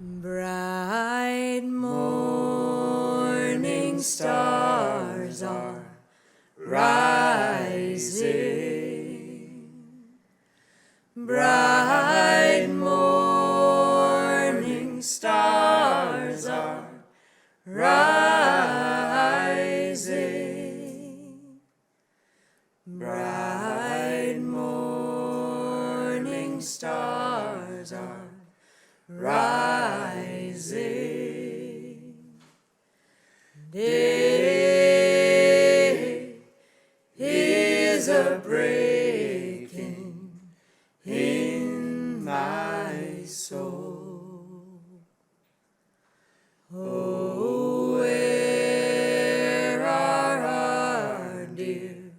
Bright morning stars are rising. Bright morning stars are rising. Bright morning stars are rising. Day is a breaking in my soul. Oh, where are our dear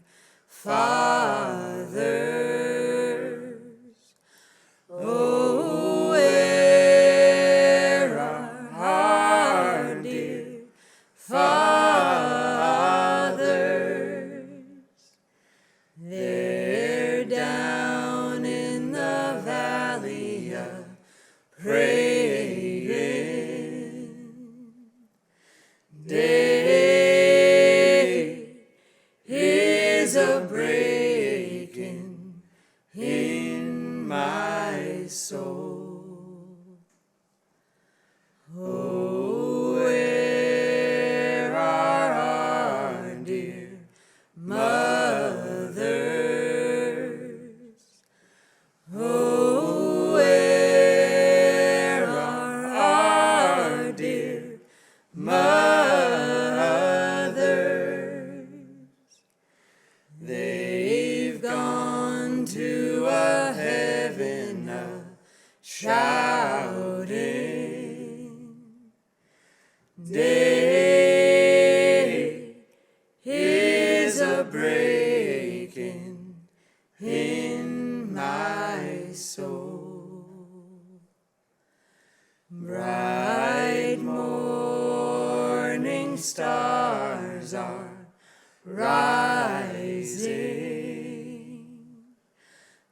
fathers? Oh, where are our dear fathers? They're down in the valley of praying. Day is a breaking in my soul. Oh, where are our dear mothers? Oh, where are our dear mothers? They've gone to a heaven of shouting. Day is a breaking in my soul. Bright morning stars are rising.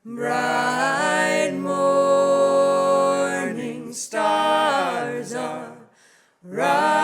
Bright morning stars are rising.